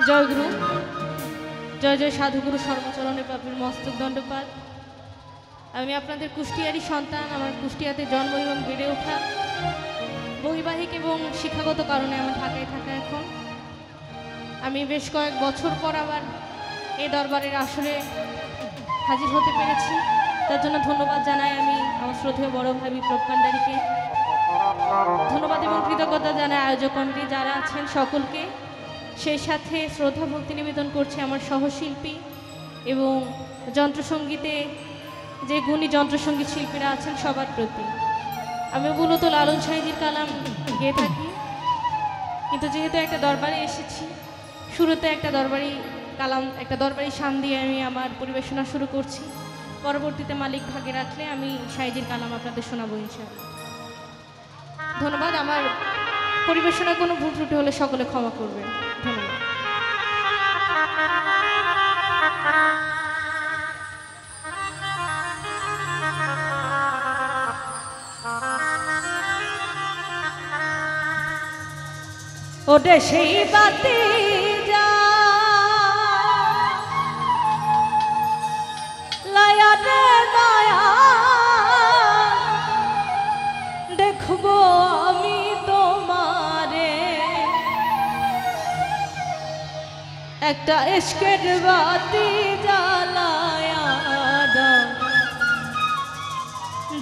জয় গুরু, জয় জয় সাধুগুরু সর্বচরণে পাপীর মস্তক দণ্ডপাত। আমি আপনাদের কুষ্টিয়ারই সন্তান। আমার কুষ্টিয়াতে জন্ম এবং বেড়ে ওঠা। বৈবাহিক এবং শিক্ষাগত কারণে আমার ঢাকায় থাকা। এখন আমি বেশ কয়েক বছর পর আবার এই দরবারের আসরে হাজির হতে পেরেছি। তার জন্য ধন্যবাদ জানাই আমি আমার শ্রদ্ধেয় বড় ভাই বিপ্লব কান্ডারিকে। ধন্যবাদ এবং কৃতজ্ঞতা জানাই আয়োজক কমিটি যারা আছেন সকলকে। সেই সাথে শ্রদ্ধা ভক্তি নিবেদন করছে আমার সহশিল্পী এবং যন্ত্রসঙ্গীতে যে গুণী যন্ত্রসঙ্গীত শিল্পীরা আছেন সবার প্রতি। আমি মূলত লালন সাইদির কালাম গেয়ে থাকি, কিন্তু যেহেতু একটা দরবারে এসেছি, শুরুতে একটা দরবারি কালাম, একটা দরবারি শান দিয়ে আমি আমার পরিবেশনা শুরু করছি। পরবর্তীতে মালিক ভাগে রাখলে আমি সাইদির কালাম আপনাদের শোনাবো ইনশাআল্লাহ। ধন্যবাদ। আমার পরিবেশনা কোনো ভুল ত্রুটি হলে সকলে ক্ষমা করবেন। ধন্যবাদ। ওরে সেই বাতি যা লায়া রে দয়া দেখবো আমি তোমারে, একটা ইশকের বাতি জ্বালায়া দাও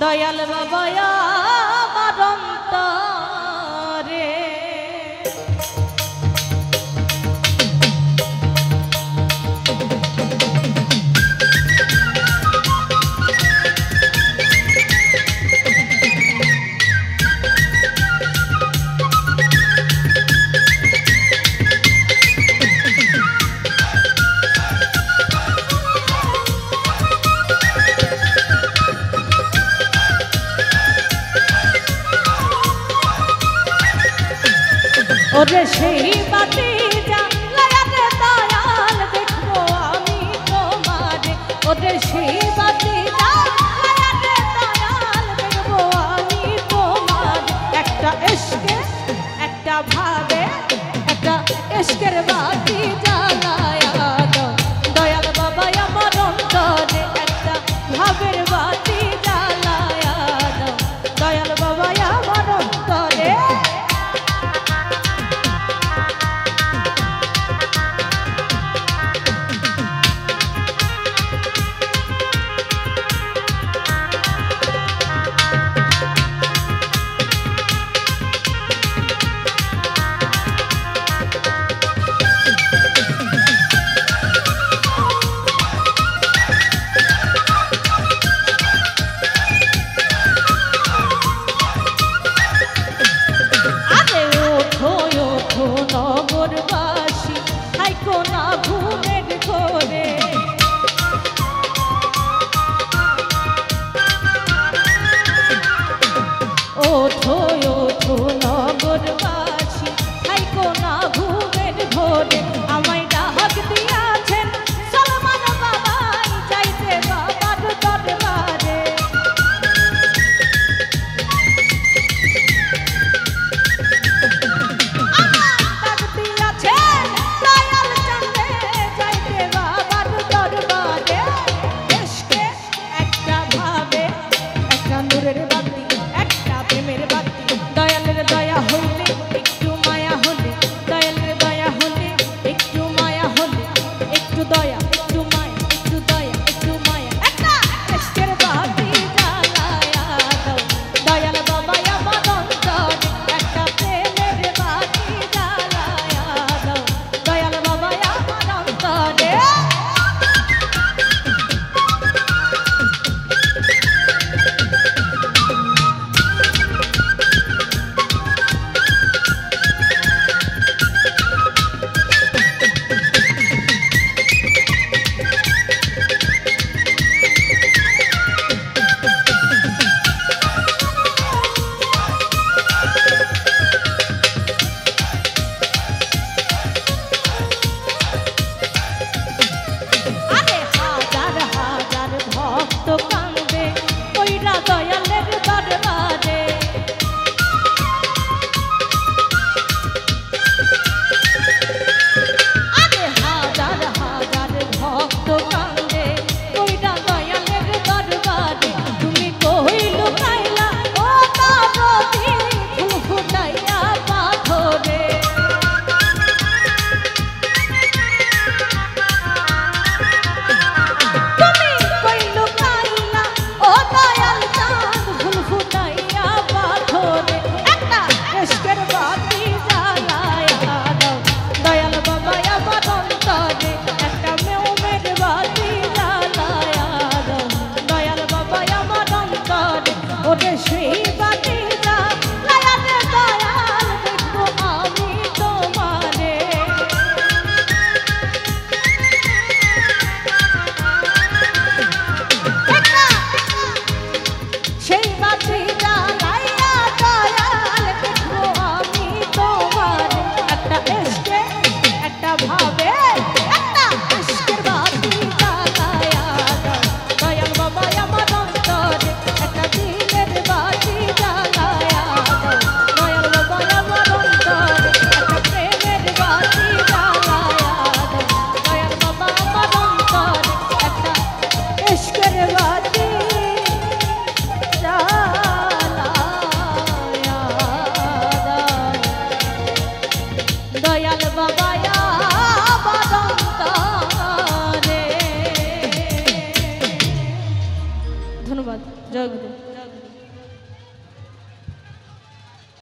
দয়াল বাবা আমার অন্তরে। ওরে সেই বাতি